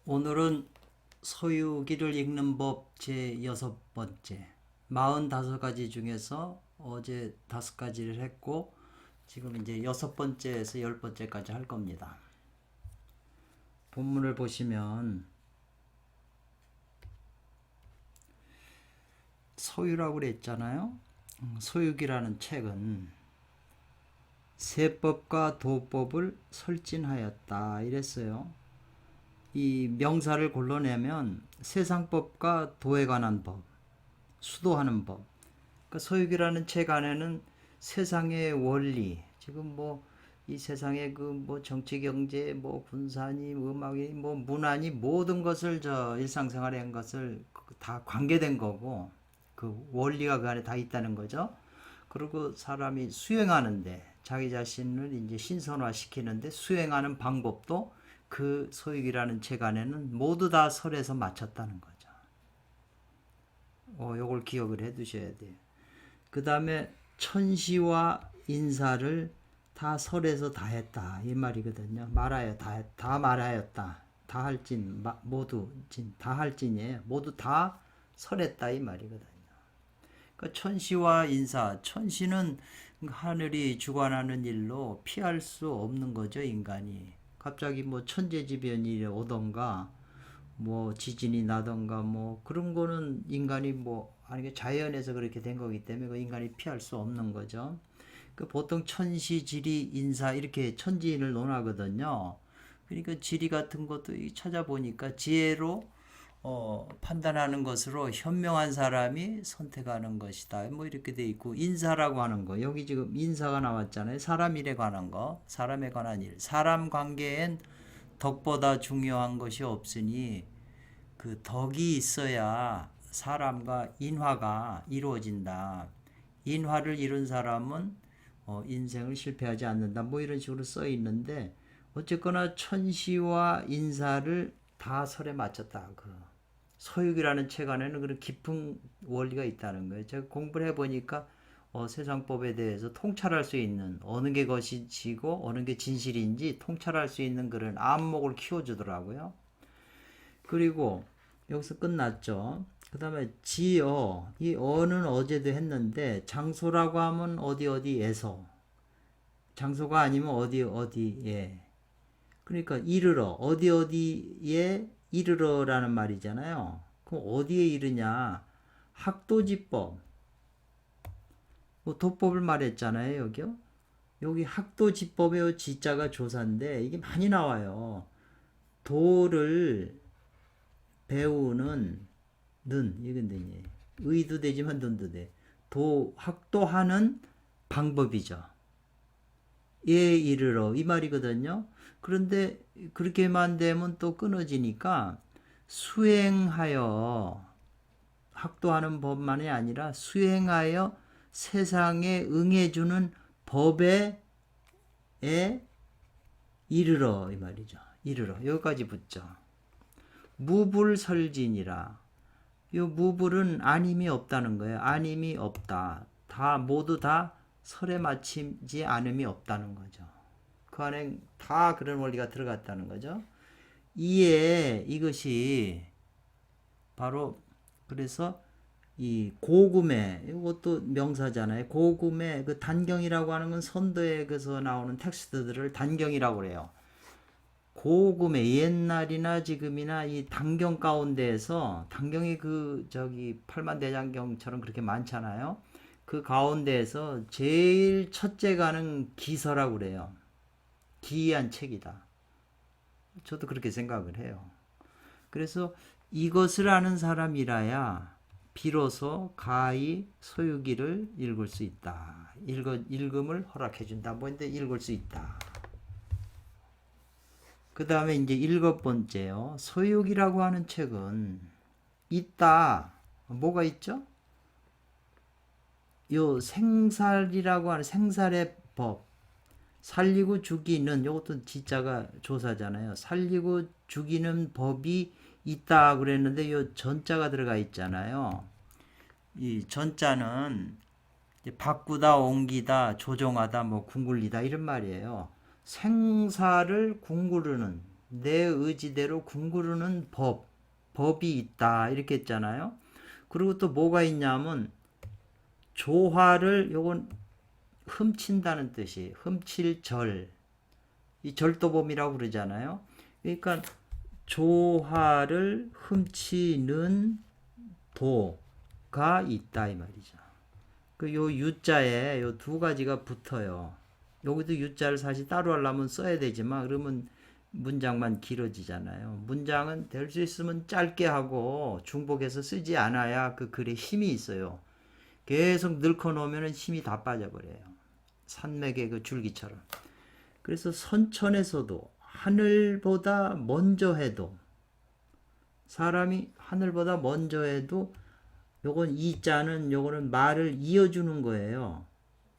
오늘은 소유기를 읽는 법 제6번째 45가지 중에서 어제 5가지를 했고 지금 이제 6번째에서 10번째까지 할 겁니다. 본문을 보시면 소유라고 그랬잖아요. 소유기라는 책은 세법과 도법을 설진하였다 이랬어요. 이 명사를 골라내면 세상법과 도에 관한 법, 수도하는 법. 그러니까 소유기라는 책 안에는 세상의 원리, 지금 뭐 이 세상의 그 뭐 정치, 경제, 뭐 군사니, 음악이, 뭐 문화니 모든 것을 저 일상생활에 한 것을 다 관계된 거고 그 원리가 그 안에 다 있다는 거죠. 그리고 사람이 수행하는데 자기 자신을 이제 신선화 시키는데 수행하는 방법도 그 소유기라는 책 안에는 모두 다 설에서 마쳤다는 거죠. 요걸 기억을 해 두셔야 돼요. 그 다음에 천시와 인사를 다 설에서 다 했다 이 말이거든요. 말하여 다 말하였다. 다 할진 모두 다 할진이에요. 모두 다 설했다 이 말이거든요. 그러니까 천시와 인사, 천시는 하늘이 주관하는 일로 피할 수 없는 거죠, 인간이. 갑자기 뭐 천재지변이 오던가 뭐 지진이 나던가 뭐 그런 거는 인간이 뭐 아니 자연에서 그렇게 된 거기 때문에 그 인간이 피할 수 없는 거죠. 그 보통 천시, 지리, 인사 이렇게 천지인을 논하거든요. 그러니까 지리 같은 것도 찾아보니까 지혜로 판단하는 것으로 현명한 사람이 선택하는 것이다. 뭐 이렇게 돼 있고 인사라고 하는 거 여기 지금 인사가 나왔잖아요. 사람 일에 관한 거, 사람에 관한 일, 사람 관계엔 덕보다 중요한 것이 없으니 그 덕이 있어야 사람과 인화가 이루어진다. 인화를 이룬 사람은 인생을 실패하지 않는다. 뭐 이런 식으로 써 있는데 어쨌거나 천시와 인사를 다 설에 맞췄다. 그 소유기라는 책 안에는 그런 깊은 원리가 있다는 거예요. 제가 공부를 해보니까 세상법에 대해서 통찰할 수 있는 어느 게 것이지고 어느 게 진실인지 통찰할 수 있는 그런 안목을 키워주더라고요. 그리고 여기서 끝났죠. 그 다음에 지어, 이 어는 어제도 했는데 장소라고 하면 어디에서, 장소가 아니면 어디에, 그러니까 이르러 어디에 이르러라는 말이잖아요. 그럼 어디에 이르냐? 학도지법, 뭐 도법을 말했잖아요. 여기요. 여기 학도지법의 지자가 조사인데 이게 많이 나와요. 도를 배우는 이건데 의도 되지만 눈도 돼. 학도하는 방법이죠. 예 이르러 이 말이거든요. 그런데 그렇게만 되면 또 끊어지니까 수행하여 학도하는 법만이 아니라 수행하여 세상에 응해주는 법에 이르러 이 말이죠. 이르러 여기까지 붙죠. 무불설진이라. 이 무불은 아님이 없다는 거예요. 아님이 없다. 모두 다 설에 맞추지 않음이 없다는 거죠. 그 안에 다 그런 원리가 들어갔다는 거죠. 이것이 바로 그래서 이 고금의 이것도 명사잖아요. 고금의 그 단경이라고 하는 건 선도에서 나오는 텍스트들을 단경이라고 그래요. 고금의 옛날이나 지금이나 이 단경 가운데에서 단경이 그 저기 팔만대장경처럼 그렇게 많잖아요. 그 가운데에서 제일 첫째가는 기서라고 그래요. 기이한 책이다. 저도 그렇게 생각을 해요. 그래서 이것을 아는 사람이라야 비로소 가히 소유기를 읽을 수 있다. 읽음을 허락해준다. 뭔데 읽을 수 있다. 그 다음에 이제 7번째요. 소유기라고 하는 책은 있다. 뭐가 있죠? 요 생살이라고 하는 생살의 법. 살리고 죽이는 요것도 지자가 조사잖아요. 살리고 죽이는 법이 있다 그랬는데 요 전자가 들어가 있잖아요. 이 전자는 바꾸다, 옮기다, 조종하다, 뭐 궁굴리다 이런 말이에요. 생사를 궁구르는 내 의지대로 궁구르는 법이 있다 이렇게 했잖아요. 그리고 또 뭐가 있냐면 조화를 요건 훔친다는 뜻이 훔칠 이 절도범이라고 그러잖아요. 그러니까 조화를 훔치는 도가 있다 이 말이죠. 그 요 유자에 요 두 가지가 붙어요. 여기도 유자를 사실 따로 하려면 써야 되지만 그러면 문장만 길어지잖아요. 문장은 될 수 있으면 짧게 하고 중복해서 쓰지 않아야 그 글에 힘이 있어요. 계속 늙어 놓으면 힘이 다 빠져버려요. 산맥의 그 줄기처럼. 그래서 선천에서도 하늘보다 먼저 해도 사람이 하늘보다 먼저 해도 요건 이자는 요거는 말을 이어주는 거예요.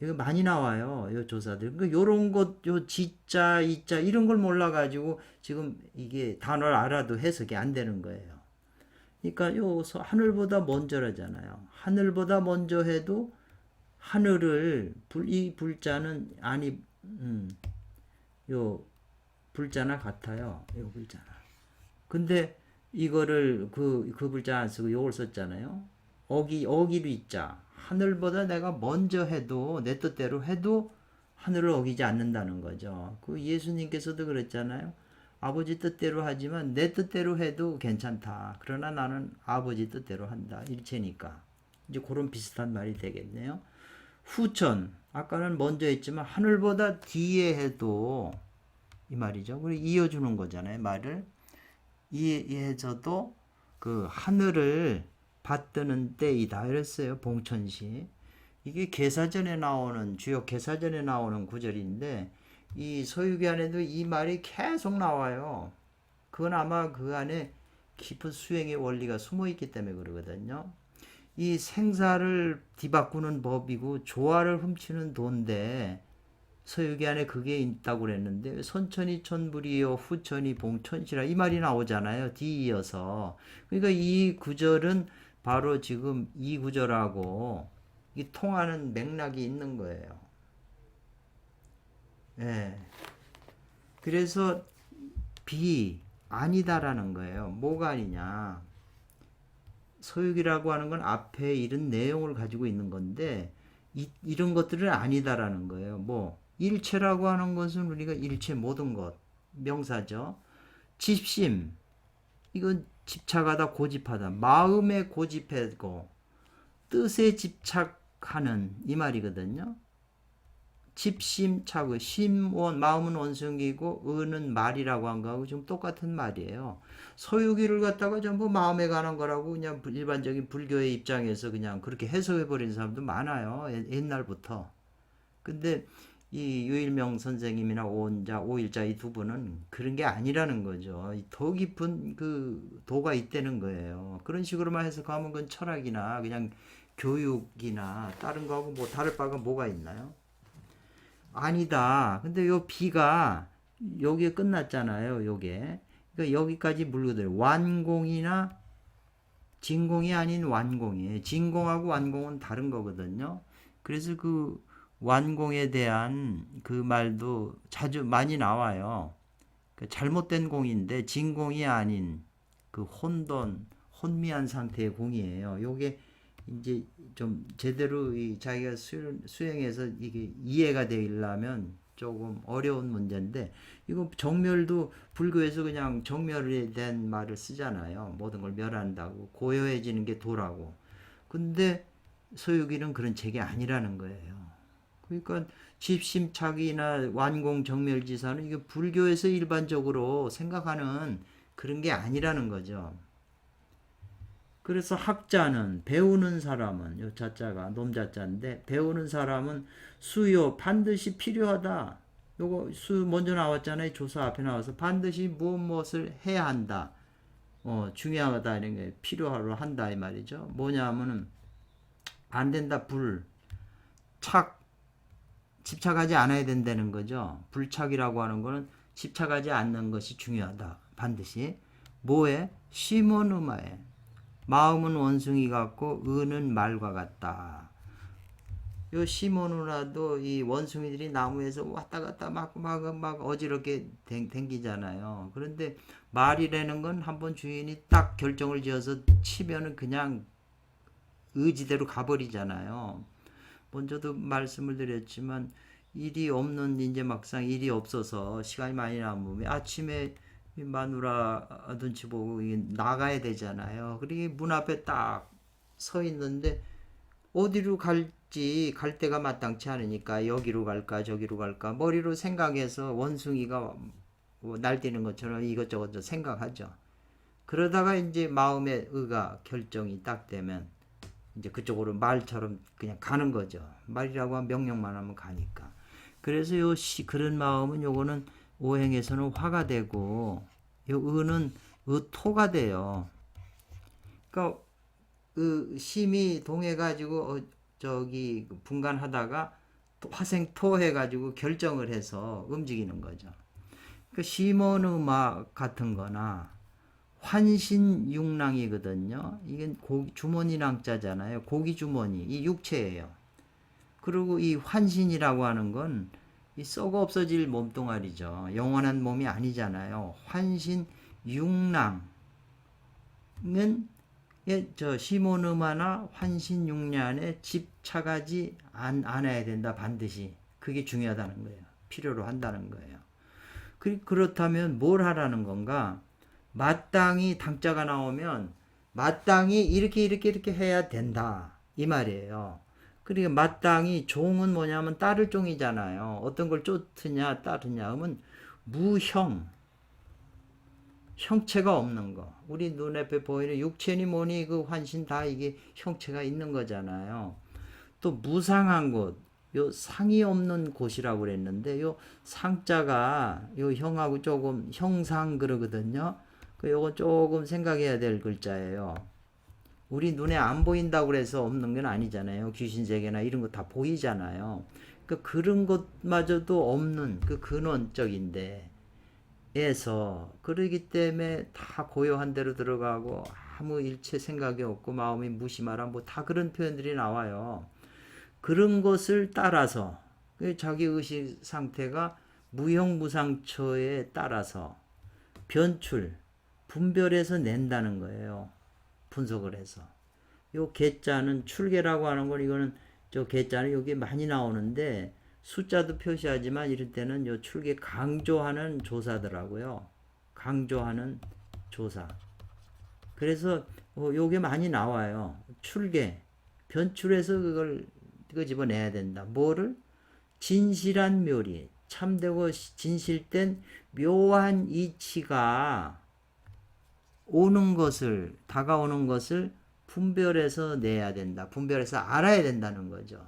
이거 많이 나와요. 요 조사들. 그러니까 요런 것, 요 지자, 이자 이런 걸 몰라가지고 지금 이게 단어를 알아도 해석이 안 되는 거예요. 그러니까 요 하늘보다 먼저라잖아요. 하늘보다 먼저 해도 하늘을 이 불자는 아니 요 불자나 같아요. 요 불자나. 근데 이거를 그 불자 안 쓰고 요걸 썼잖아요. 어기로 있자. 하늘보다 내가 먼저 해도 내 뜻대로 해도 하늘을 어기지 않는다는 거죠. 그 예수님께서도 그랬잖아요. 아버지 뜻대로 하지만 내 뜻대로 해도 괜찮다. 그러나 나는 아버지 뜻대로 한다. 일체니까. 이제 그런 비슷한 말이 되겠네요. 후천. 아까는 먼저 했지만 하늘보다 뒤에 해도 이 말이죠. 그리고 이어주는 거잖아요. 말을. 이해해서도 그 하늘을 받드는 때이다 이랬어요. 봉천시. 이게 계사전에 나오는 주요 계사전에 나오는 구절인데 이 서유기 안에도 이 말이 계속 나와요. 그건 아마 그 안에 깊은 수행의 원리가 숨어 있기 때문에 그러거든요. 이 생사를 뒤바꾸는 법이고 조화를 훔치는 도인데 서유기 안에 그게 있다고 그랬는데 선천이 천불이요 후천이 봉천시라 이 말이 나오잖아요. 뒤이어서. 그러니까 이 구절은 바로 지금 이 구절하고 이 통하는 맥락이 있는 거예요. 예. 그래서 아니다라는 거예요. 뭐가 아니냐. 소유기라고 하는 건 앞에 이런 내용을 가지고 있는 건데 이런 것들은 아니다라는 거예요. 뭐 일체라고 하는 것은 우리가 일체 모든 것 명사죠. 집심 이건 집착하다 고집하다 마음에 고집하고 뜻에 집착하는 이 말이거든요. 집심착의 심원 마음은 원숭이고 의는 말이라고 한 거하고 좀 똑같은 말이에요. 소유기를 갖다가 전부 마음에 관한 거라고 그냥 일반적인 불교의 입장에서 그냥 그렇게 해석해 버리는 사람도 많아요. 옛날부터. 근데 이 유일명 선생님이나 오일자 이 두 분은 그런 게 아니라는 거죠. 더 깊은 그 도가 있다는 거예요. 그런 식으로만 해석하면 그건 철학이나 그냥 교육이나 다른 거하고 뭐 다를 바가 뭐가 있나요? 아니다. 근데 요 비가 여기에 끝났잖아요. 요게. 그러니까 여기까지 물거든요. 완공이나 진공이 아닌 완공이에요. 진공하고 완공은 다른 거거든요. 그래서 그 완공에 대한 그 말도 자주 많이 나와요. 그 잘못된 공인데 진공이 아닌 그 혼미한 상태의 공이에요. 요게 이제 좀 제대로 자기가 수행해서 이게 이해가 되려면 조금 어려운 문제인데 이거 정멸도 불교에서 그냥 정멸에 대한 말을 쓰잖아요. 모든 걸 멸한다고 고요해지는 게 도라고. 근데 소유기는 그런 책이 아니라는 거예요. 그러니까 집심착이나 완공 정멸지사는 이게 불교에서 일반적으로 생각하는 그런 게 아니라는 거죠. 그래서 학자는 배우는 사람은 요 자자가 놈자자인데 배우는 사람은 수요 반드시 필요하다. 요거 수 먼저 나왔잖아요. 조사 앞에 나와서 반드시 무엇을 해야 한다. 중요하다 이런 게 필요하러 한다 이 말이죠. 뭐냐면은 안 된다 집착하지 않아야 된다는 거죠. 불착이라고 하는 거는 집착하지 않는 것이 중요하다. 반드시 뭐에 심원음하에 마음은 원숭이 같고 의는 말과 같다. 요 시모 누나도 이 원숭이들이 나무에서 왔다 갔다 막 어지럽게 댕기잖아요. 그런데 말이라는 건 한번 주인이 딱 결정을 지어서 치면은 그냥 의지대로 가버리잖아요. 먼저도 말씀을 드렸지만 일이 없는 이제 막상 일이 없어서 시간이 많이 남으면 아침에 마누라 눈치 보고 나가야 되잖아요. 그리고 문 앞에 딱 서 있는데 어디로 갈지 갈 데가 마땅치 않으니까 여기로 갈까 저기로 갈까 머리로 생각해서 원숭이가 뭐 날뛰는 것처럼 이것저것 생각하죠. 그러다가 이제 마음의 의가 결정이 딱 되면 이제 그쪽으로 말처럼 그냥 가는 거죠. 말이라고 하면 명령만 하면 가니까. 그래서 그런 마음은 요거는 오행에서는 화가 되고 요 의는 의토가 돼요. 그러니까 그 심이 동해가지고 저기 분간하다가 화생토 해가지고 결정을 해서 움직이는 거죠. 그 심원음악 같은 거나 환신육랑이거든요. 이게 주머니랑자잖아요. 고기 주머니, 이 육체예요. 그리고 이 환신이라고 하는 건 이 썩어 없어질 몸뚱아리죠. 영원한 몸이 아니잖아요. 환신육랑은 저 시모누마나 환신육란에 집착하지 않아야 된다. 반드시. 그게 중요하다는 거예요. 필요로 한다는 거예요. 그렇다면 뭘 하라는 건가? 마땅히 당자가 나오면 마땅히 이렇게 해야 된다. 이 말이에요. 그러니까 마땅히 종은 뭐냐면 따를 종이잖아요. 어떤 걸 쫓으냐 따르냐 하면 무형, 형체가 없는 거. 우리 눈앞에 보이는 육체니 뭐니 그 환신 다 이게 형체가 있는 거잖아요. 또 무상한 곳, 요 상이 없는 곳이라고 그랬는데 요 상자가 요 형하고 조금 형상 그러거든요. 요거 조금 생각해야 될 글자예요. 우리 눈에 안 보인다고 그래서 없는 건 아니잖아요. 귀신 세계나 이런 거 다 보이잖아요. 그런 것마저도 없는 그 근원적인데 에서 그러기 때문에 다 고요한 대로 들어가고 아무 일체 생각이 없고 마음이 무심하라 뭐 다 그런 표현들이 나와요. 그런 것을 따라서 자기 의식 상태가 무형무상처에 따라서 변출, 분별해서 낸다는 거예요. 분석을 해서. 요 개자는 출계라고 하는 건 이거는 저 개자는 여기 많이 나오는데 숫자도 표시하지만 이럴 때는 요 출계 강조하는 조사더라고요. 강조하는 조사. 그래서 요게 많이 나와요. 출계. 변출해서 그걸 집어내야 된다. 뭐를? 진실한 묘리. 참되고 진실된 묘한 이치가 오는 것을, 다가오는 것을 분별해서 내야 된다. 분별해서 알아야 된다는 거죠.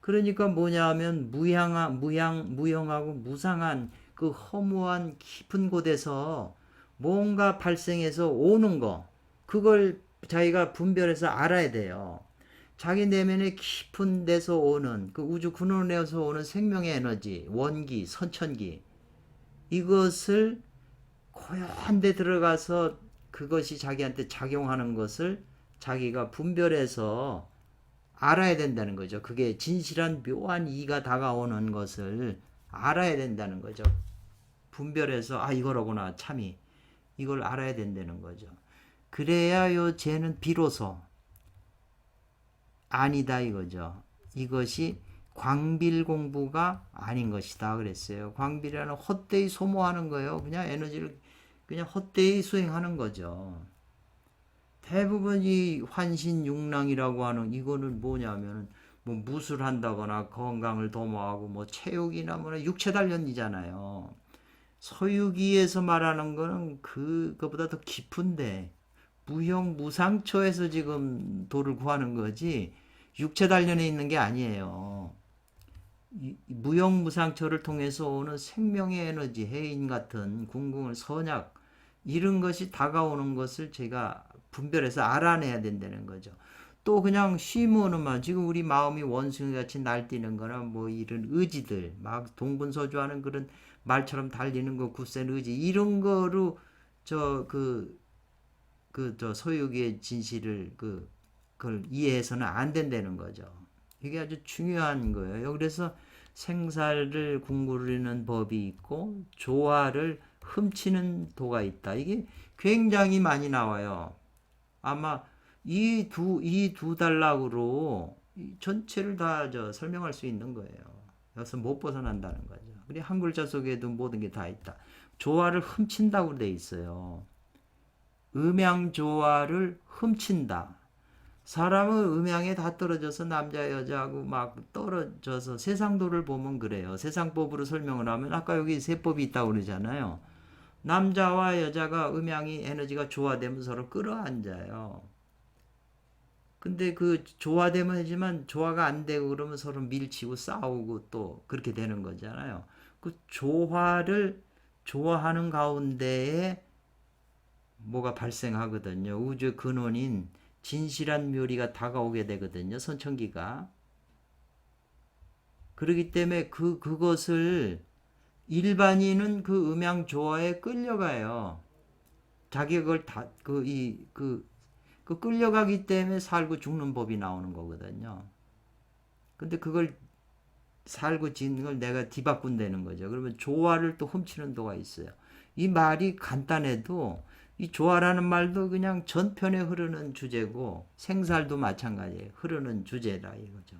그러니까 뭐냐 하면 무형하고 무상한 그 허무한 깊은 곳에서 뭔가 발생해서 오는 거, 그걸 자기가 분별해서 알아야 돼요. 자기 내면의 깊은 데서 오는 그 우주 근원에서 오는 생명의 에너지, 원기, 선천기, 이것을 고요한 데 들어가서 그것이 자기한테 작용하는 것을 자기가 분별해서 알아야 된다는 거죠. 그게 진실한 묘한 이가 다가오는 것을 알아야 된다는 거죠. 분별해서 이거로구나 참이 이걸 알아야 된다는 거죠. 그래야 요 쟤는 비로소 아니다 이거죠. 이것이 광빌 공부가 아닌 것이다 그랬어요. 광빌이라는 헛되이 소모하는 거예요. 그냥 에너지를 그냥 헛되이 수행하는 거죠. 대부분 이 환신육랑이라고 하는 이거는 뭐냐면 뭐 무술한다거나 건강을 도모하고 뭐 체육이나 뭐 육체 단련이잖아요. 서유기에서 말하는 거는 그거보다 더 깊은데 무형 무상처에서 지금 도를 구하는 거지 육체 단련에 있는 게 아니에요. 무형 무상처를 통해서 오는 생명의 에너지, 해인 같은 궁궁을 선약 이런 것이 다가오는 것을 제가 분별해서 알아내야 된다는 거죠. 또 그냥 쉬면만 지금 우리 마음이 원숭이 같이 날뛰는 거나 뭐 이런 의지들 막 동분서주하는 그런 말처럼 달리는 거 굳센 의지 이런 거로 저 소유기의 진실을 그걸 이해해서는 안 된다는 거죠. 이게 아주 중요한 거예요. 그래서 생살을 궁구르는 법이 있고 조화를 훔치는 도가 있다. 이게 굉장히 많이 나와요. 아마 이 두 단락으로 전체를 다 설명할 수 있는 거예요. 여기서 못 벗어난다는 거죠. 그리고 한 글자 속에도 모든 게 다 있다. 조화를 훔친다고 돼 있어요. 음양 조화를 훔친다. 사람은 음양에 다 떨어져서 남자 여자하고 막 떨어져서 세상도를 보면 그래요. 세상법으로 설명을 하면 아까 여기 세법이 있다고 그러잖아요. 남자와 여자가 음양이 에너지가 조화되면 서로 끌어안아요. 근데 그 조화되면 하지만 조화가 안 되고 그러면 서로 밀치고 싸우고 또 그렇게 되는 거잖아요. 그 조화를 조화하는 가운데에 뭐가 발생하거든요. 우주의 근원인 진실한 묘리가 다가오게 되거든요. 선천기가. 그렇기 때문에 그것을 일반인은 그 음양 조화에 끌려가요. 자기가 그걸 그 끌려가기 때문에 살고 죽는 법이 나오는 거거든요. 근데 그걸 살고 짓는 걸 내가 뒤바꾼다는 거죠. 그러면 조화를 또 훔치는 도가 있어요. 이 말이 간단해도 이 조화라는 말도 그냥 전편에 흐르는 주제고 생살도 마찬가지예요. 흐르는 주제다 이거죠.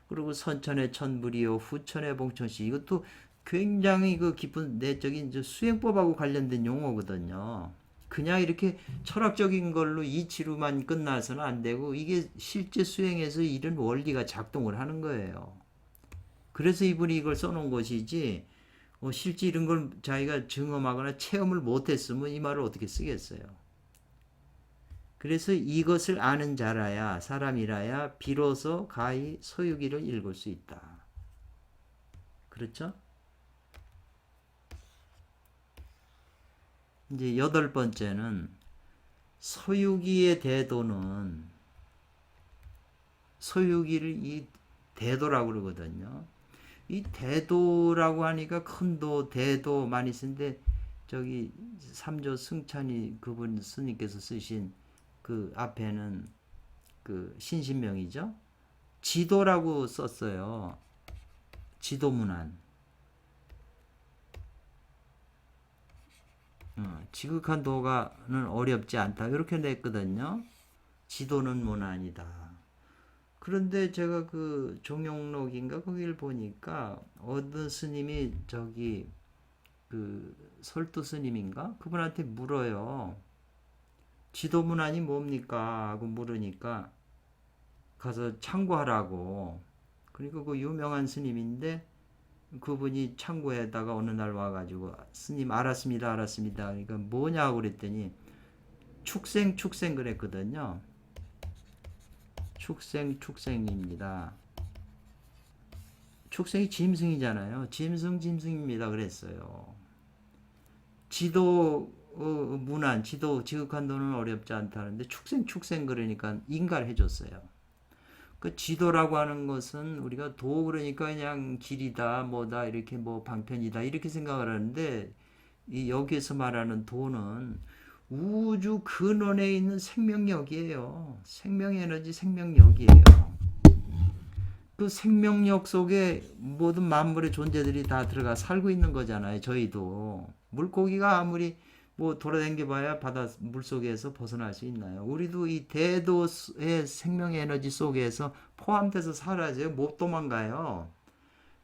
그리고 선천의 천불이요 후천의 봉천시 이것도 굉장히 그 깊은 내적인 수행법하고 관련된 용어거든요. 그냥 이렇게 철학적인 걸로 이치로만 끝나서는 안 되고 이게 실제 수행에서 이런 원리가 작동을 하는 거예요. 그래서 이분이 이걸 써놓은 것이지 실제 이런 걸 자기가 증험하거나 체험을 못했으면 이 말을 어떻게 쓰겠어요. 그래서 이것을 아는 자라야 사람이라야 비로소 가히 서유기를 읽을 수 있다. 그렇죠? 이제 여덟 번째는 서유기의 대도는 서유기를 이 대도라고 그러거든요. 이 대도라고 하니까 큰도, 대도 많이 쓰는데 저기 삼조 승찬이 그분 스님께서 쓰신 그 앞에는 그 신신명이죠. 지도라고 썼어요. 지도문안. 지극한 도가는 어렵지 않다. 이렇게 냈거든요. 지도는 문안이다. 그런데 제가 그 종용록인가 거기를 보니까 어느 스님이 저기 그 설도 스님인가 그분한테 물어요. 지도문안이 뭡니까 하고 물으니까 가서 참고하라고. 그러니까 그 유명한 스님인데 그분이 참고에다가 어느 날 와가지고 스님 알았습니다 그러니까 뭐냐고 그랬더니 축생 그랬거든요. 축생입니다. 축생이 짐승이잖아요. 짐승입니다 그랬어요. 지도 문안 지도 지극한 도는 어렵지 않다는데 축생 그러니까 인가를 해줬어요. 그 지도라고 하는 것은 우리가 도 그러니까 그냥 길이다 뭐다 이렇게 뭐 방편이다 이렇게 생각을 하는데 이 여기에서 말하는 도는 우주 근원에 있는 생명력이에요. 생명에너지 생명력이에요. 그 생명력 속에 모든 만물의 존재들이 다 들어가 살고 있는 거잖아요. 저희도 물고기가 아무리 뭐 돌아다녀봐야 바다 물속에서 벗어날 수 있나요? 우리도 이 대도의 생명 에너지 속에서 포함돼서 살아야죠. 못 도망가요.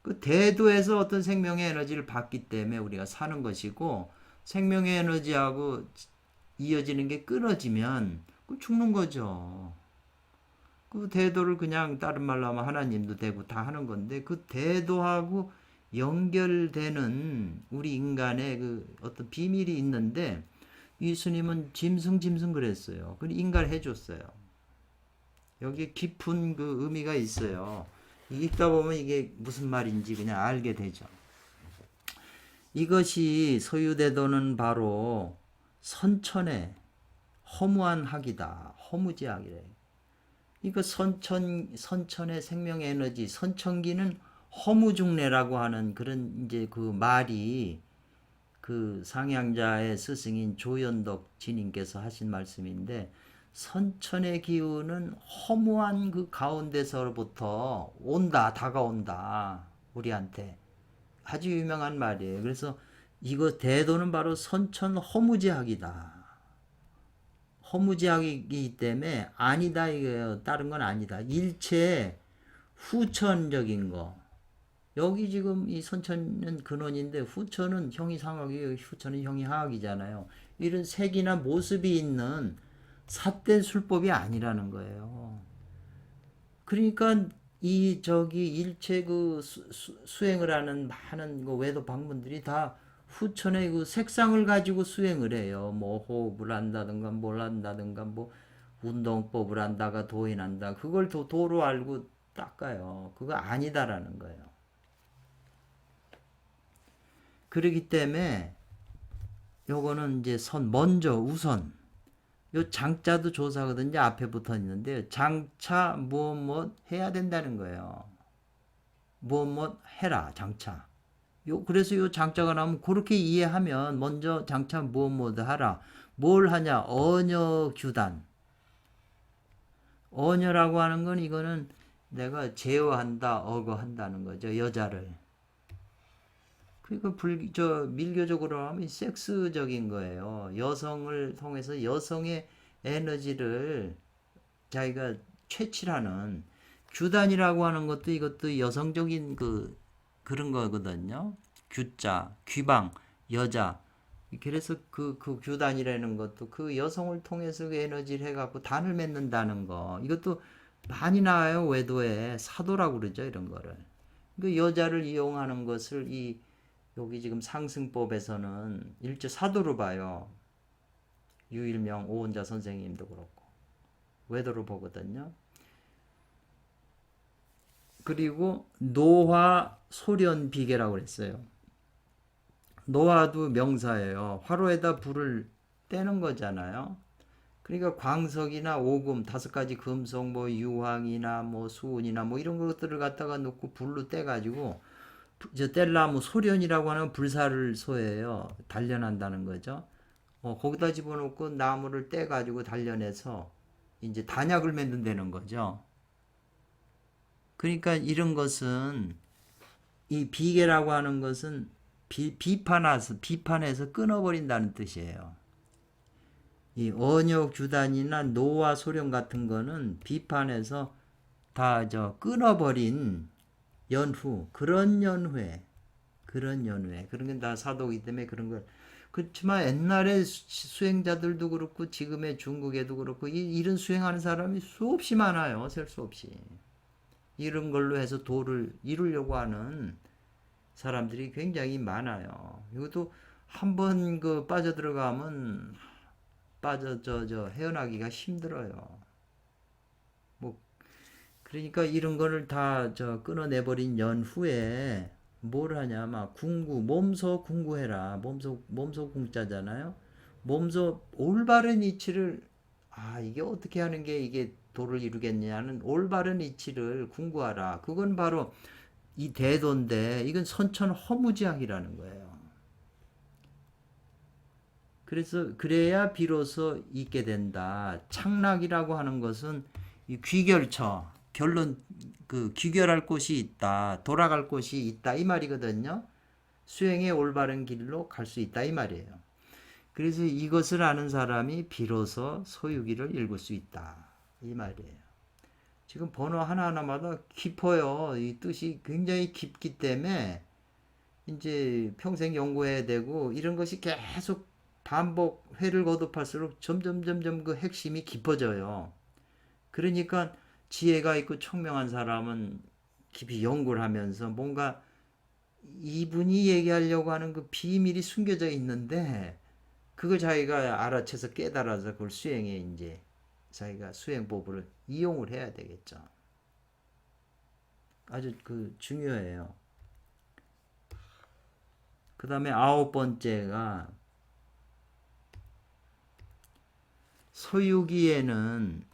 그 대도에서 어떤 생명의 에너지를 받기 때문에 우리가 사는 것이고 생명의 에너지하고 이어지는 게 끊어지면 죽는 거죠. 그 대도를 그냥 다른 말로 하면 하나님도 되고 다 하는 건데 그 대도하고 연결되는 우리 인간의 그 어떤 비밀이 있는데 이 스님은 짐승 그랬어요. 그 인가를 해줬어요. 여기에 깊은 그 의미가 있어요. 읽다 보면 이게 무슨 말인지 그냥 알게 되죠. 이것이 소유대도는 바로 선천의 허무한 학이다. 허무지학이래. 이거 선천의 생명 에너지, 선천기는 허무중래라고 하는 그런 이제 그 말이 그 상향자의 스승인 조연덕 진님께서 하신 말씀인데 선천의 기운은 허무한 그 가운데서부터 온다, 다가온다, 우리한테. 아주 유명한 말이에요. 그래서 이거 대도는 바로 선천 허무지학이다. 허무지학이기 때문에 아니다 이거예요. 다른 건 아니다. 일체 후천적인 거. 여기 지금 이 선천은 근원인데 후천은 형이 상학이에요. 후천은 형이 하학이잖아요. 이런 색이나 모습이 있는 삿된 술법이 아니라는 거예요. 그러니까 이 저기 일체 그 수행을 하는 많은 그 외도 방문들이 다 후천의 그 색상을 가지고 수행을 해요. 뭐 호흡을 한다든가 뭘 한다든가 뭐 운동법을 한다가 도인한다. 그걸 도로 알고 닦아요. 그거 아니다라는 거예요. 그렇기 때문에 요거는 이제 먼저 우선 요 장자도 조사거든요. 앞에 붙어 있는데 장차 무엇 해야 된다는 거예요. 무엇 해라 장차. 그래서 요 장자가 나오면 그렇게 이해하면 먼저 장차 무엇 하라. 뭘 하냐? 언여 규단. 언여라고 하는 건 이거는 내가 제어한다, 억어한다는 거죠. 여자를. 그러니까 밀교적으로 하면 섹스적인 거예요. 여성을 통해서 여성의 에너지를 자기가 채취하는 규단이라고 하는 것도 이것도 여성적인 그런 거거든요. 규자, 귀방, 여자. 그래서 그 규단이라는 것도 그 여성을 통해서 그 에너지를 해갖고 단을 맺는다는 거. 이것도 많이 나와요. 외도에 사도라고 그러죠. 이런 거를. 그 여자를 이용하는 것을 여기 지금 상승법에서는 일제 사도로 봐요. 유일명 오원자 선생님도 그렇고 외도로 보거든요. 그리고 노화 소련 비계라고 그랬어요. 노화도 명사예요. 화로에다 불을 떼는 거잖아요. 그러니까 광석이나 오금 5가지 금속 뭐 유황이나 뭐 수은이나 뭐 이런 것들을 갖다가 놓고 불로 떼가지고 뗄나무 소련이라고 하는 불사를 소해요. 단련한다는 거죠. 거기다 집어넣고 나무를 떼가지고 단련해서 이제 단약을 만든다는 거죠. 그러니까 이런 것은 이 비계라고 하는 것은 비판해서 끊어버린다는 뜻이에요. 이 언역 규단이나 노와 소련 같은 거는 비판해서 다 끊어버린 연후, 그런 연후에 그런 게 다 사도이기 때문에 그런 걸. 그렇지만 옛날에 수행자들도 그렇고 지금의 중국에도 그렇고 이런 수행하는 사람이 수없이 많아요. 셀 수 없이. 이런 걸로 해서 도를 이루려고 하는 사람들이 굉장히 많아요. 이것도 한번 빠져들어가면 헤어나기가 힘들어요. 그러니까 이런 거를 다 끊어내버린 연후에 뭘 하냐, 몸소 궁구해라. 몸소 궁자잖아요. 몸소 올바른 이치를, 이게 어떻게 하는 게 이게 도를 이루겠냐는 올바른 이치를 궁구하라. 그건 바로 이 대도인데, 이건 선천 허무지학이라는 거예요. 그래야 비로소 있게 된다. 창락이라고 하는 것은 이 귀결처, 결론, 귀결할 곳이 있다. 돌아갈 곳이 있다. 이 말이거든요. 수행의 올바른 길로 갈 수 있다. 이 말이에요. 그래서 이것을 아는 사람이 비로소 소유기를 읽을 수 있다. 이 말이에요. 지금 번호 하나하나마다 깊어요. 이 뜻이 굉장히 깊기 때문에 이제 평생 연구해야 되고 이런 것이 계속 반복 회를 거듭할수록 점점 그 핵심이 깊어져요. 그러니까 지혜가 있고 총명한 사람은 깊이 연구를 하면서 뭔가 이분이 얘기하려고 하는 그 비밀이 숨겨져 있는데 그걸 자기가 알아채서 깨달아서 그걸 수행에 이제 자기가 수행법을 이용을 해야 되겠죠. 아주 중요해요. 그 다음에 9번째가 소유기라는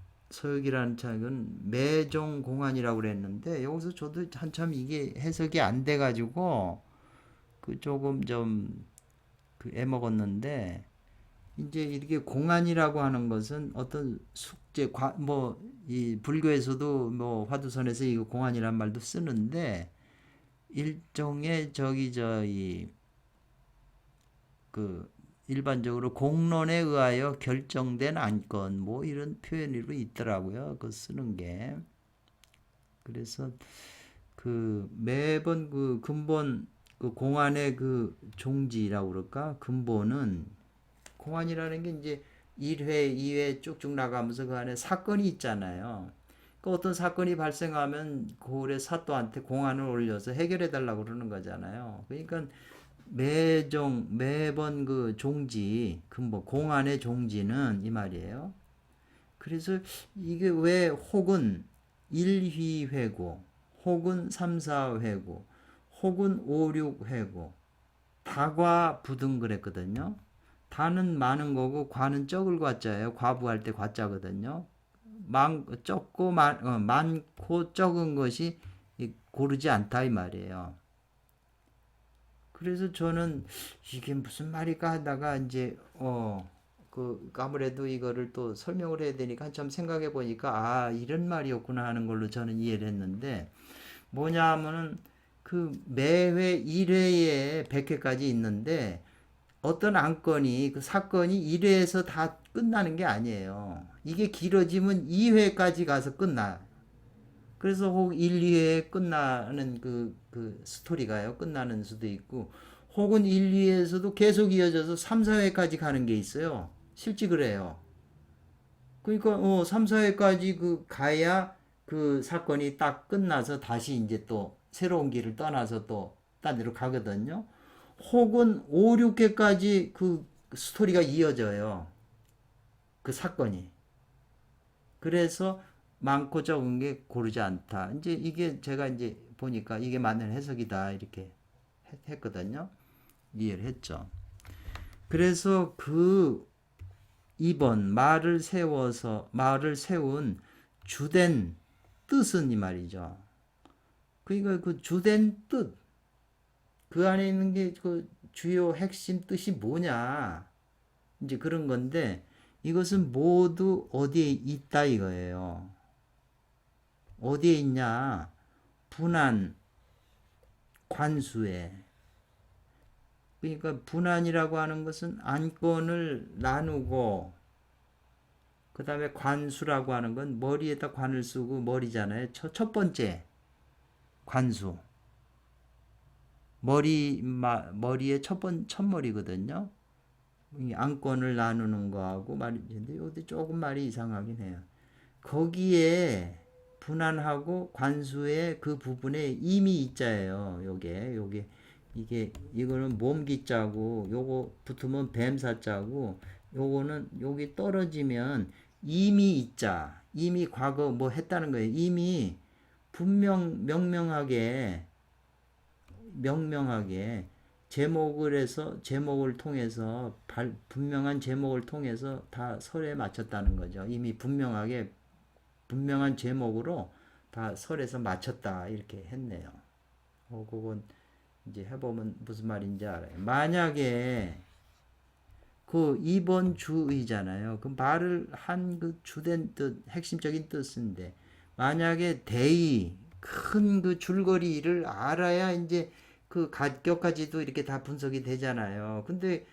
책은 매종공안이라고 그랬는데 여기서 저도 한참 이게 해석이 안 돼가지고 조금 좀 애먹었는데 이제 이렇게 공안이라고 하는 것은 어떤 숙제, 이 불교에서도 뭐 화두선에서 이거 공안이란 말도 쓰는데 일종의 그 일반적으로 공론에 의하여 결정된 안건 뭐 이런 표현으로 있더라고요. 그 쓰는 게. 그래서 그 매번 그 근본 그 공안의 그 종지라고 그럴까? 근본은 공안이라는 게 이제 1회, 2회 쭉쭉 나가면서 그 안에 사건이 있잖아요. 그 어떤 사건이 발생하면 고을의 사또한테 공안을 올려서 해결해 달라고 그러는 거잖아요. 그러니까 매번 그 종지, 근본, 공안의 종지는 이 말이에요. 그래서 이게 왜 혹은 1휘회고, 혹은 3, 4회고, 혹은 5, 6회고, 다과 부등 그랬거든요. 다는 많은 거고 과는 적을 과자예요. 과부할 때 과자거든요. 많고 적은 것이 고르지 않다 이 말이에요. 그래서 저는 이게 무슨 말일까 하다가 이제 아무래도 이거를 또 설명을 해야 되니까 참 생각해 보니까 이런 말이었구나 하는 걸로 저는 이해를 했는데 뭐냐 하면은 그 매회 1회에 100회까지 있는데 어떤 안건이 그 사건이 1회에서 다 끝나는 게 아니에요. 이게 길어지면 2회까지 가서 끝나. 그래서 혹 1, 2회에 끝나는 그 스토리가요. 끝나는 수도 있고 혹은 1, 2회에서도 계속 이어져서 3, 4회까지 가는 게 있어요. 실제 그래요. 그러니까 3, 4회까지 그 가야 그 사건이 딱 끝나서 다시 이제 또 새로운 길을 떠나서 또 딴 데로 가거든요. 혹은 5, 6회까지 그 스토리가 이어져요. 그 사건이. 그래서 많고 적은 게 고르지 않다. 이제 이게 제가 이제 보니까 이게 맞는 해석이다. 이렇게 했거든요. 이해를 했죠. 그래서 그 2번 말을 세운 주된 뜻은 이 말이죠. 그러니까 그 주된 뜻, 그 안에 있는 게 그 주요 핵심 뜻이 뭐냐. 이제 그런 건데 이것은 모두 어디에 있다 이거예요. 어디에 있냐? 분한, 관수에. 그러니까 분한이라고 하는 것은 안건을 나누고 그 다음에 관수라고 하는 건 머리에다 관을 쓰고 머리잖아요. 첫 번째 관수. 머리의 첫머리거든요. 안건을 나누는 거하고 말인데 여기 조금 말이 이상하긴 해요. 거기에 분한하고 관수의 그 부분에 이미 있자예요. 요게 이거는 몸기자고 요거 붙으면 뱀사자고 요거는 여기 떨어지면 이미 있자. 이미 과거 뭐 했다는 거예요. 이미 명명하게 제목을 해서 제목을 통해서 분명한 제목을 통해서 다 설에 맞췄다는 거죠. 이미 분명한 제목으로 다 설에서 맞췄다 이렇게 했네요. 그건 이제 해보면 무슨 말인지 알아요. 만약에 그 2번 주의잖아요. 그 말을 한 그 주된 뜻, 핵심적인 뜻인데 만약에 대의 큰 그 줄거리를 알아야 이제 그 가격까지도 이렇게 다 분석이 되잖아요. 근데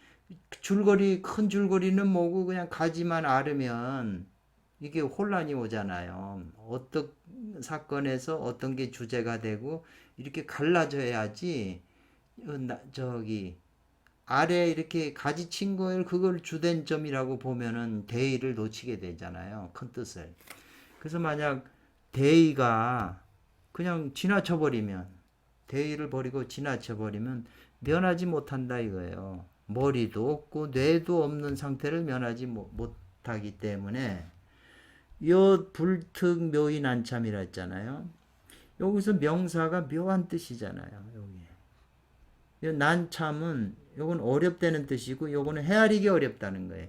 큰 줄거리는 뭐고 그냥 가지만 알으면 이게 혼란이 오잖아요. 어떤 사건에서 어떤 게 주제가 되고 이렇게 갈라져야지 아래 이렇게 가지친 거를 그걸 주된 점이라고 보면은 대의를 놓치게 되잖아요. 큰 뜻을. 그래서 만약 대의가 그냥 지나쳐 버리면 대의를 버리고 지나쳐 버리면 면하지 못한다 이거예요. 머리도 없고 뇌도 없는 상태를 면하지 못하기 때문에 요 불특 묘인 안참이라 했잖아요. 여기서 명사가 묘한 뜻이잖아요. 여기 난참은 요건 어렵다는 뜻이고 요거는 헤아리기 어렵다는 거예요.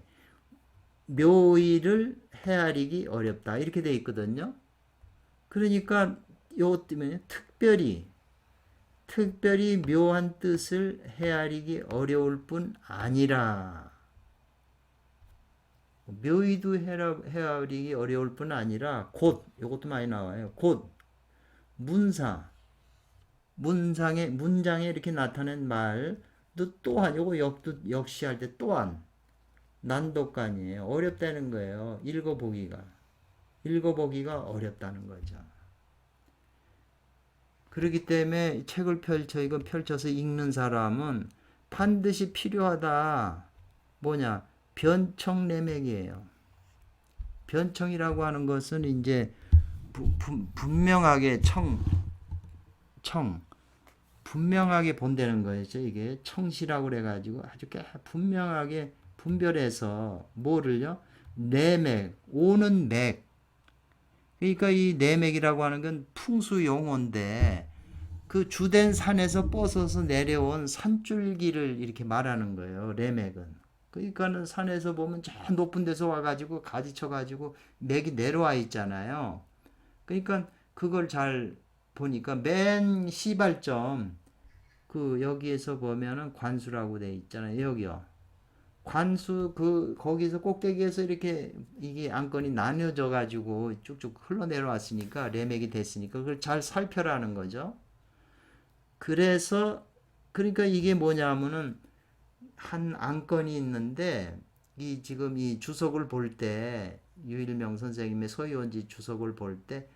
묘의를 헤아리기 어렵다 이렇게 돼 있거든요. 그러니까 요 때문에 특별히 묘한 뜻을 헤아리기 어려울 뿐 아니라 묘의도 헤아리기 어려울 뿐 아니라 곧 이것도 많이 나와요. 곧 문장에 이렇게 나타낸 말도 또한 요거 역시 할 때 또한 난독간이에요. 어렵다는 거예요. 읽어보기가 어렵다는 거죠. 그렇기 때문에 책을 펼쳐서 읽는 사람은 반드시 필요하다. 뭐냐? 변청내맥이에요. 변청이라고 하는 것은 이제 분명하게 분명하게 본다는 거죠. 이게 청시라고 그래가지고 아주 분명하게 분별해서 뭐를요? 내맥, 오는 맥. 그러니까 이 내맥이라고 하는 건 풍수 용어인데 그 주된 산에서 뻗어서 내려온 산줄기를 이렇게 말하는 거예요. 내맥은. 그러니까는 산에서 보면 저 높은 데서 와가지고 가지쳐가지고 맥이 내려와 있잖아요. 그러니까 그걸 잘 보니까 맨 시발점 여기에서 보면은 관수라고 돼 있잖아요. 여기요. 관수 거기서 꼭대기에서 이렇게 이게 안건이 나뉘어져 가지고 쭉쭉 흘러내려왔으니까 레맥이 됐으니까 그걸 잘 살펴라는 거죠. 그러니까 이게 뭐냐면은 한 안건이 있는데 지금 이 주석을 볼 때 유일명 선생님의 소유원지 주석을 볼 때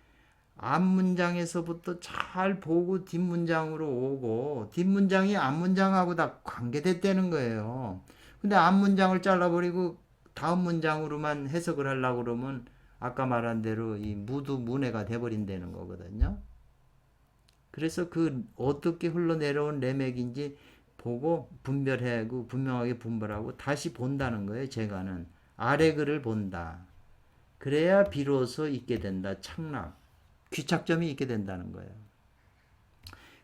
앞문장에서부터 잘 보고 뒷문장으로 오고 뒷문장이 앞문장하고 다 관계됐다는 거예요. 근데 앞문장을 잘라버리고 다음 문장으로만 해석을 하려고 그러면 아까 말한 대로 이 무두문해가 돼버린다는 거거든요. 그래서 어떻게 흘러내려온 레맥인지 보고 분별하고 분명하게 분별하고 다시 본다는 거예요. 제가는 아래 글을 본다. 그래야 비로소 있게 된다. 착락. 귀착점이 있게 된다는 거예요.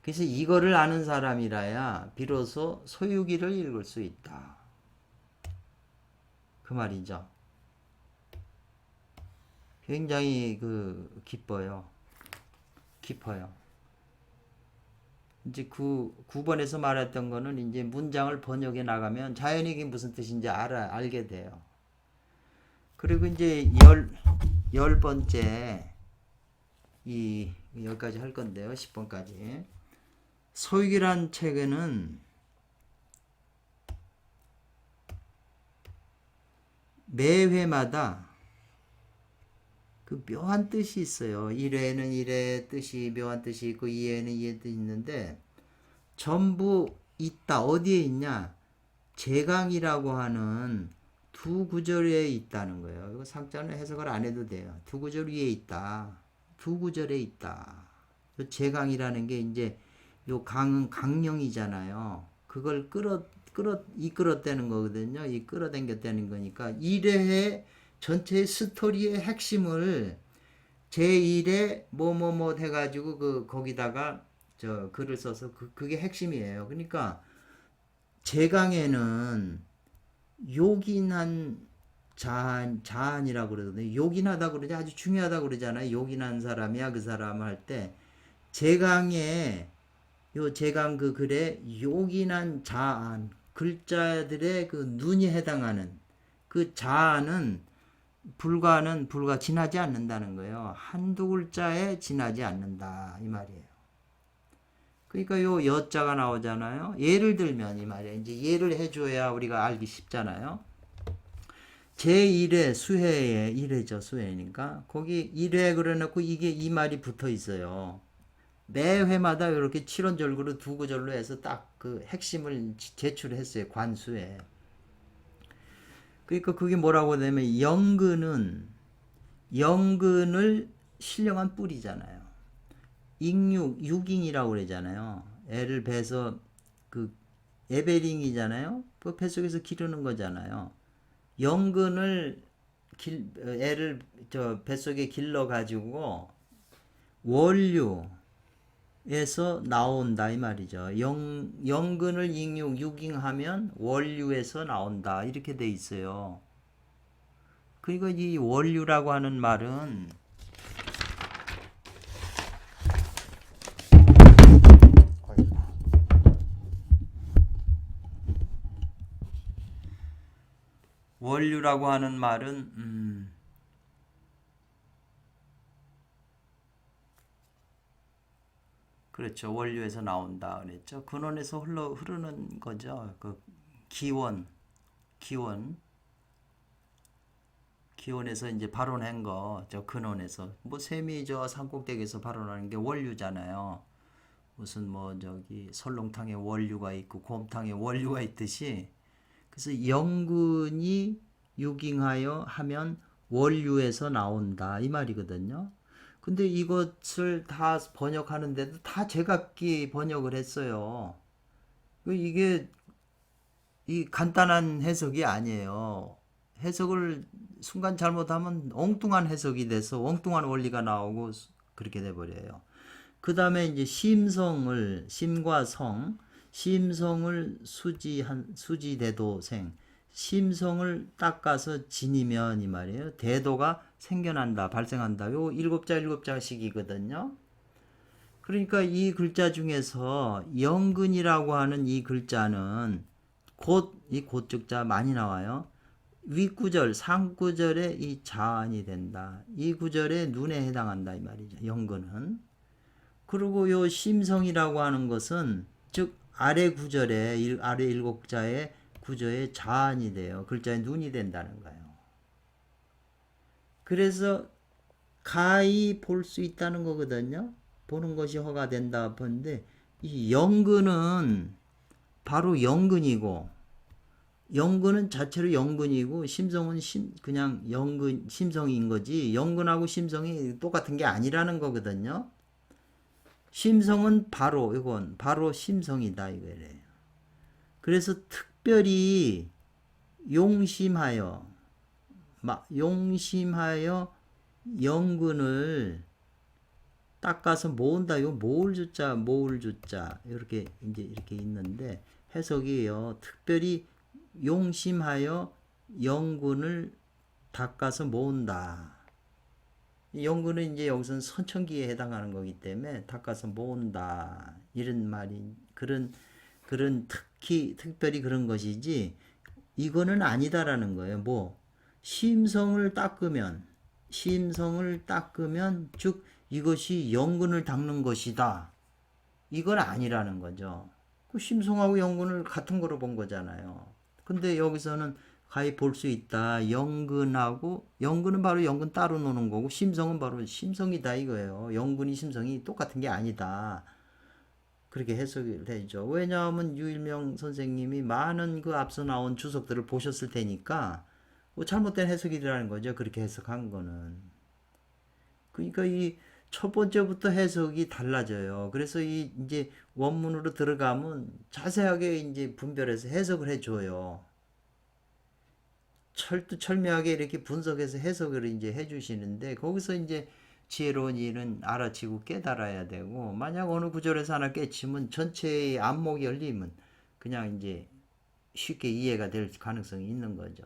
그래서 이거를 아는 사람이라야 비로소 소유기를 읽을 수 있다. 그 말이죠. 굉장히 깊어요. 이제 9번에서 말했던 거는 이제 문장을 번역해 나가면 자연히 이게 무슨 뜻인지 알게 돼요. 그리고 이제 열 번째 여기까지 할 건데요. 10번까지. 소유기란 책에는 매 회마다 묘한 뜻이 있어요. 1회에는 1회 뜻이 묘한 뜻이 있고 2회에는 2회 뜻이 있는데 전부 있다. 어디에 있냐? 제강이라고 하는 두 구절에 있다는 거예요. 이거 상자는 해석을 안 해도 돼요. 두 구절 위에 있다. 두 구절에 있다. 제강이라는 게 이제 요 강은 강령이잖아요. 그걸 이끌었다는 거거든요. 끌어당겼다는 거니까 1회의 전체 스토리의 핵심을 제1회 뭐뭐뭐 해가지고 거기다가 글을 써서 그게 핵심이에요. 그러니까 제강에는 요긴한 자한이라고 그러거든요. 요긴하다고 그러지 아주 중요하다고 그러잖아요. 요긴한 사람이야 그 사람 할 때 제강에 제강 글에 요긴한 자한 글자들의 눈이 해당하는 자한은 불가 지나지 않는다는 거예요. 한두 글자에 지나지 않는다 이 말이에요. 그러니까 요 여자가 나오잖아요. 예를 들면 이 말이에요. 이제 예를 해줘야 우리가 알기 쉽잖아요. 제1회 수회에 1회죠. 수회니까 거기 1회 그려놓고 이 말이 붙어 있어요. 매 회마다 이렇게 7원절구로 두 구절로 해서 딱 핵심을 제출했어요. 관수에. 그러니까 그게 뭐라고 하냐면 영근을 신령한 뿔이잖아요. 육잉이라고 그러잖아요. 애를 베서 에베링이잖아요. 그 뱃속에서 기르는 거잖아요. 영근을 애를 뱃속에 길러 가지고 원류에서 나온다 이 말이죠. 영근을 육잉하면 원류에서 나온다 이렇게 돼 있어요. 그러니까 이 원류라고 하는 말은 원류라고 하는 말은 그렇죠. 원류에서 나온다 그랬죠. 근원에서 흐르는 거죠. 그 기원, 기원, 기원에서 이제 발원한 거, 저 근원에서 뭐 샘이 저 산꼭대기에서 발원하는 게 원류잖아요. 무슨 뭐 저기 설렁탕에 원류가 있고 곰탕에 원류가 있듯이 그래서 영근이 유깅하여 하면 원류에서 나온다 이 말이거든요. 근데 이것을 다 번역하는데도 다 제각기 번역을 했어요. 이게 이 간단한 해석이 아니에요. 해석을 순간 잘못하면 엉뚱한 해석이 돼서 엉뚱한 원리가 나오고 그렇게 돼버려요. 그 다음에 이제 심과 성, 심성을 수지대도생, 심성을 닦아서 진이면 이 말이에요. 대도가 생겨난다, 발생한다. 요 일곱 자씩이거든요. 그러니까 이 글자 중에서 영근이라고 하는 이 글자는 이 곧죽자 많이 나와요. 윗구절, 상구절에 이 자안이 된다. 이 구절에 눈에 해당한다 이 말이죠. 영근은. 그리고 요 심성이라고 하는 것은 즉 아래 구절에 아래 일곡자의 구조에 자안이 돼요. 글자에 눈이 된다는 거예요. 그래서 가히 볼 수 있다는 거거든요. 보는 것이 허가된다 본데 이 영근은 바로 영근이고 영근은 자체로 영근이고 심성은 그냥 영근 심성인 거지 영근하고 심성이 똑같은 게 아니라는 거거든요. 심성은 바로 이건 바로 심성이다 이거래요. 그래서 특별히 용심하여 영근을 닦아서 모은다. 요 모을 주자 이렇게 이제 이렇게 있는데 해석이에요. 특별히 용심하여 영근을 닦아서 모은다. 영근은 이제 여기서는 선천기에 해당하는 거기 때문에 닦아서 모은다. 이런 말이 그런 특별히 그런 것이지 이거는 아니다라는 거예요. 뭐 심성을 닦으면 즉 이것이 영근을 닦는 것이다. 이건 아니라는 거죠. 그 심성하고 영근을 같은 거로 본 거잖아요. 근데 여기서는 가히 볼 수 있다. 영근은 바로 영근 따로 노는 거고 심성은 바로 심성이다 이거예요. 영근이 심성이 똑같은 게 아니다. 그렇게 해석을 되죠. 왜냐하면 유일명 선생님이 많은 그 앞서 나온 주석들을 보셨을 테니까 뭐 잘못된 해석이라는 거죠. 그렇게 해석한 거는. 그러니까 이 첫 번째부터 해석이 달라져요. 그래서 이제 원문으로 들어가면 자세하게 이제 분별해서 해석을 해줘요. 철두철미하게 이렇게 분석해서 해석을 이제 해주시는데 거기서 이제 지혜로운 이는 알아치고 깨달아야 되고 만약 어느 구절에서 하나 깨치면 전체의 안목이 열리면 그냥 이제 쉽게 이해가 될 가능성이 있는 거죠.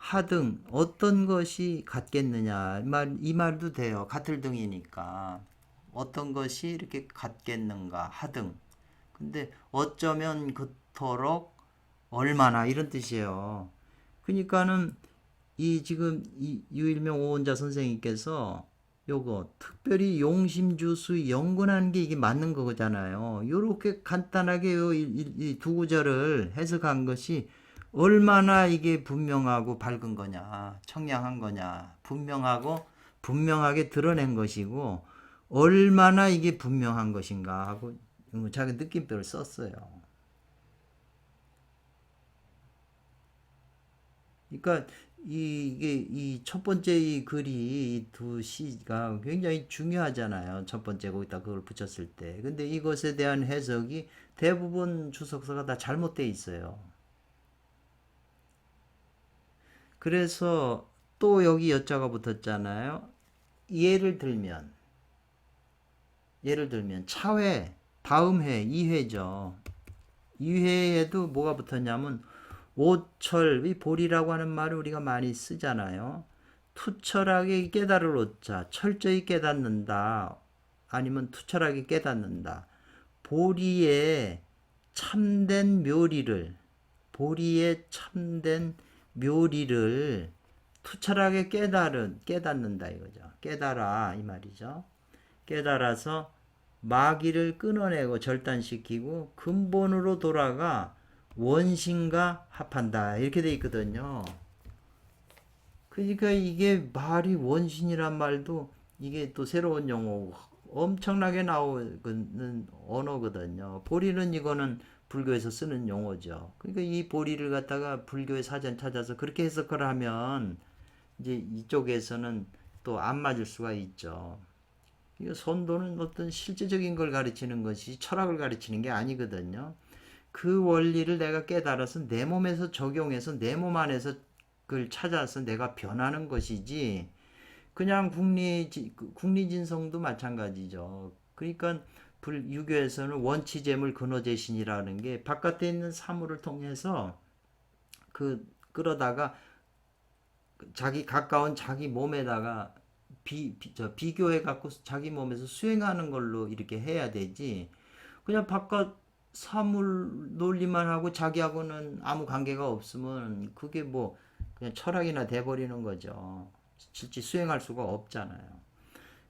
하등 어떤 것이 같겠느냐 이 말도 돼요. 같을 등이니까 어떤 것이 이렇게 같겠는가 하등. 근데 어쩌면 그토록 얼마나 이런 뜻이에요. 그러니까는 이 지금 이 유일명 오원자 선생님께서 요거 특별히 용심주수 연근하는 게 이게 맞는 거잖아요. 요렇게 간단하게 이 두 구절을 해석한 것이 얼마나 이게 분명하고 밝은 거냐, 청량한 거냐, 분명하게 드러낸 것이고 얼마나 이게 분명한 것인가 하고 자기 느낌표를 썼어요. 그러니까 이게 이 첫 번째 이 글이 이 두 시가 굉장히 중요하잖아요. 첫 번째 거기다 그걸 붙였을 때. 근데 이것에 대한 해석이 대부분 주석서가 다 잘못돼 있어요. 그래서 또 여기 여자가 붙었잖아요. 예를 들면 차회 다음 회 2회죠. 2회에도 뭐가 붙었냐면 오철, 이 볼이라고 하는 말을 우리가 많이 쓰잖아요. 투철하게 깨달을 오자, 철저히 깨닫는다. 아니면 투철하게 깨닫는다. 보리의 참된 묘리를, 보리의 참된 묘리를 투철하게 깨닫는다 이거죠. 깨달아 이 말이죠. 깨달아서 마귀를 끊어내고 절단시키고 근본으로 돌아가 원신과 합한다 이렇게 돼 있거든요. 그러니까 이게 말이 원신이란 말도 이게 또 새로운 용어 엄청나게 나오는 언어거든요. 보리는 이거는 불교에서 쓰는 용어죠. 그러니까 이 보리를 갖다가 불교의 사전 찾아서 그렇게 해석을 하면 이제 이쪽에서는 또 안 맞을 수가 있죠. 이거 선도는 어떤 실제적인 걸 가르치는 것이 철학을 가르치는 게 아니거든요. 그 원리를 내가 깨달아서 내 몸에서 적용해서 내 몸 안에서 그걸 찾아서 내가 변하는 것이지 그냥 국리진성도 마찬가지죠. 그러니까 유교에서는 원치재물 근호재신이라는 게 바깥에 있는 사물을 통해서 끌어다가 자기 가까운 자기 몸에다가 비교해 갖고 자기 몸에서 수행하는 걸로 이렇게 해야 되지. 그냥 바깥 사물 논리만 하고 자기하고는 아무 관계가 없으면 그게 뭐 그냥 철학이나 돼버리는 거죠. 실제 수행할 수가 없잖아요.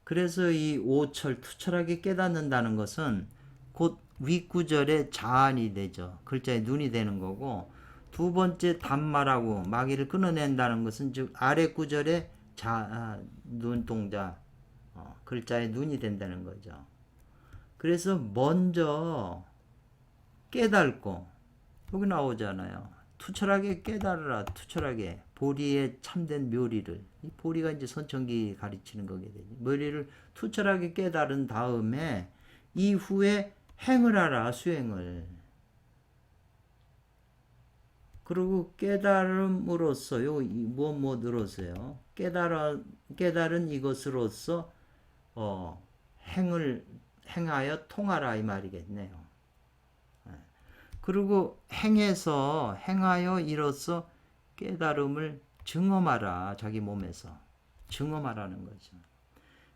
그래서 이 오철 투철하게 깨닫는다는 것은 곧 윗구절의 자안이 되죠. 글자의 눈이 되는 거고 두 번째 단말하고 마귀를 끊어낸다는 것은 즉 아래 구절의 눈동자 글자의 눈이 된다는 거죠. 그래서 먼저 깨닫고 여기 나오잖아요. 투철하게 깨달으라 투철하게 보리의 참된 묘리를 이 보리가 이제 선천기 가르치는 거게 되죠. 묘리를 투철하게 깨달은 다음에 이후에 행을 하라 수행을 그리고 깨달음으로써요 무엇으로서요 깨달은 이것으로서 행하여 통하라 이 말이겠네요. 그리고 행하여 이로써 깨달음을 증험하라 자기 몸에서 증험하라는 거죠.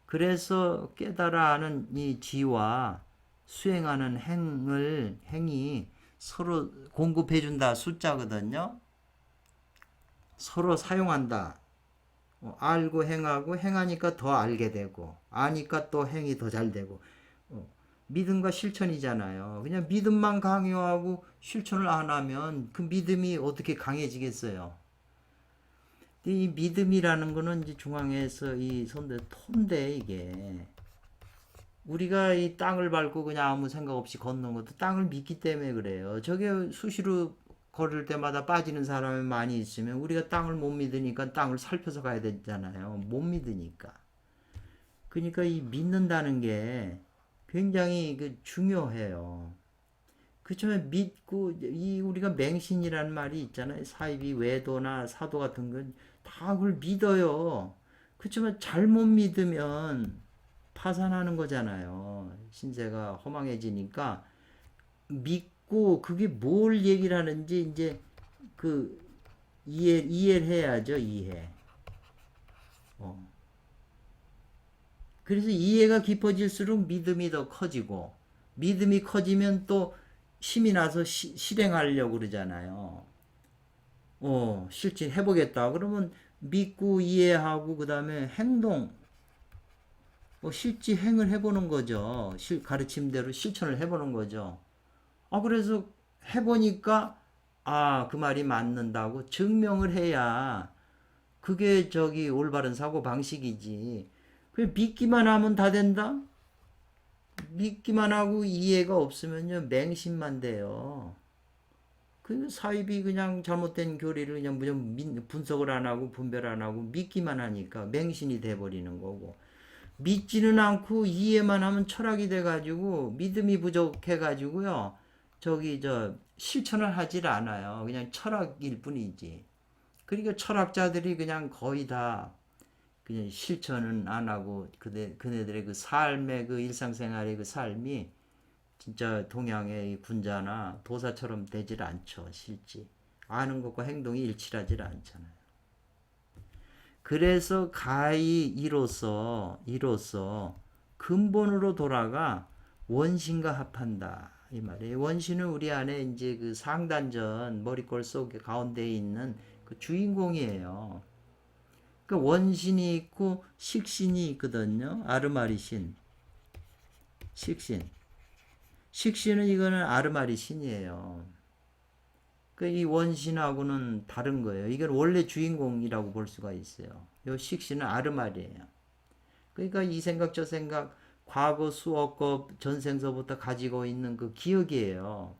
그래서 깨달아 하는 이 지와 수행하는 행이 서로 공급해준다 숫자거든요. 서로 사용한다. 알고 행하고 행하니까 더 알게 되고 아니까 또 행이 더 잘 되고 믿음과 실천이잖아요. 그냥 믿음만 강요하고 실천을 안 하면 그 믿음이 어떻게 강해지겠어요. 이 믿음이라는 거는 이제 중앙에서 이 선대 톤데 이게 우리가 이 땅을 밟고 그냥 아무 생각 없이 걷는 것도 땅을 믿기 때문에 그래요. 저게 수시로 걸을 때마다 빠지는 사람이 많이 있으면 우리가 땅을 못 믿으니까 땅을 살펴서 가야 되잖아요. 못 믿으니까. 그러니까 이 믿는다는 게 굉장히 중요해요. 그렇지만 믿고 이 우리가 맹신이라는 말이 있잖아요. 사이비 외도나 사도 같은 건 다 그걸 믿어요. 그렇지만 잘못 믿으면 파산하는 거잖아요. 신세가 허망해지니까 믿고 그게 뭘 얘기를 하는지 이제 이해를 해야죠. 이해. 그래서 이해가 깊어질수록 믿음이 더 커지고 믿음이 커지면 또 힘이 나서 실행하려고 그러잖아요. 실제 해보겠다. 그러면 믿고 이해하고 그 다음에 행동 실제 행을 해보는 거죠. 가르침대로 실천을 해보는 거죠. 그래서 해보니까 그 말이 맞는다고 증명을 해야 그게 올바른 사고 방식이지. 믿기만 하면 다 된다? 믿기만 하고 이해가 없으면요 맹신만 돼요. 그 사입이 그냥 잘못된 교리를 그냥 분석을 안 하고 분별 안 하고 믿기만 하니까 맹신이 돼버리는 거고 믿지는 않고 이해만 하면 철학이 돼가지고 믿음이 부족해가지고요 실천을 하질 않아요. 그냥 철학일 뿐이지. 그러니까 철학자들이 그냥 거의 다 그냥 실천은 안 하고 그네들의 그 삶의 그 일상생활의 그 삶이 진짜 동양의 군자나 도사처럼 되질 않죠. 실제 아는 것과 행동이 일치하지 않잖아요. 그래서 가히 이로써 근본으로 돌아가 원신과 합한다 이 말이에요. 원신은 우리 안에 이제 그 상단전 머리꼴 속에 가운데에 있는 그 주인공이에요. 그 원신이 있고 식신이 있거든요. 아르마리 신, 식신. 식신은 이거는 아르마리 신이에요. 그 이 원신하고는 다른 거예요. 이건 원래 주인공이라고 볼 수가 있어요. 요 식신은 아르마리예요. 그러니까 이 생각 저 생각 과거 수억거 전생서부터 가지고 있는 그 기억이에요.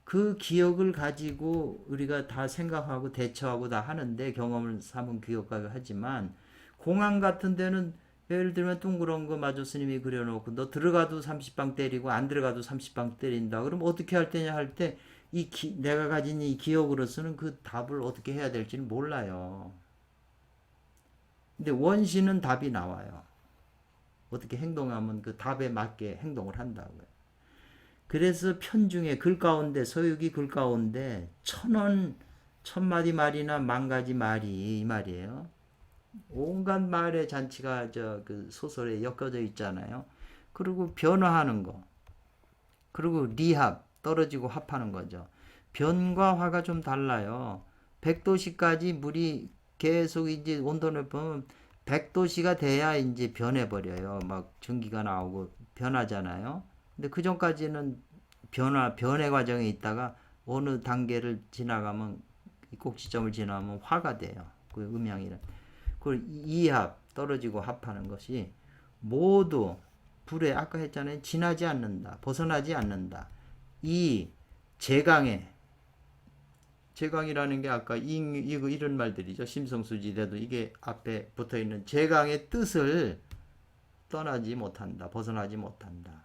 그 기억을 가지고 우리가 다 생각하고 대처하고 다 하는데 경험을 삼은 기억과 하지만 공항 같은 데는 예를 들면 둥그런 거 마조 스님이 그려놓고 너 들어가도 30방 때리고 안 들어가도 30방 때린다. 그럼 어떻게 할 때냐 할 때 내가 가진 이 기억으로서는 그 답을 어떻게 해야 될지는 몰라요. 근데 원신은 답이 나와요. 어떻게 행동하면 그 답에 맞게 행동을 한다고요. 그래서 편중에 글 가운데 서유기 글 가운데 천마디 말이나 만가지 말이 이 말이에요. 온갖 말의 잔치가 저 그 소설에 엮여져 있잖아요. 그리고 변화하는 거. 그리고 리합 떨어지고 합하는 거죠. 변과 화가 좀 달라요. 100도씨까지 물이 계속 이제 온도를 보면 100도씨가 돼야 이제 변해버려요. 막 전기가 나오고 변하잖아요. 근데 그 전까지는 변해 과정에 있다가 어느 단계를 지나가면 꼭지점을 지나면 화가 돼요. 그 음양이란. 그걸 이합 떨어지고 합하는 것이 모두 불에 아까 했잖아요. 지나지 않는다. 벗어나지 않는다. 이 제강이라는 게 아까 이런 말들이죠. 심성수지대도 이게 앞에 붙어 있는 제강의 뜻을 떠나지 못한다. 벗어나지 못한다.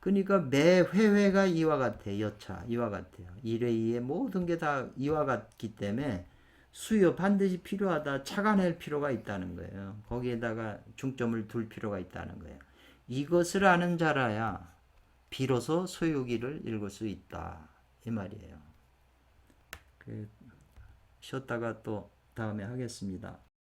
그러니까 매 회회가 이와 같아. 여차 이와 같아요. 1회 2회 모든 게 다 이와 같기 때문에 수요 반드시 필요하다. 착안할 필요가 있다는 거예요. 거기에다가 중점을 둘 필요가 있다는 거예요. 이것을 아는 자라야 비로소 소유기를 읽을 수 있다. 이 말이에요. 쉬었다가 또 다음에 하겠습니다.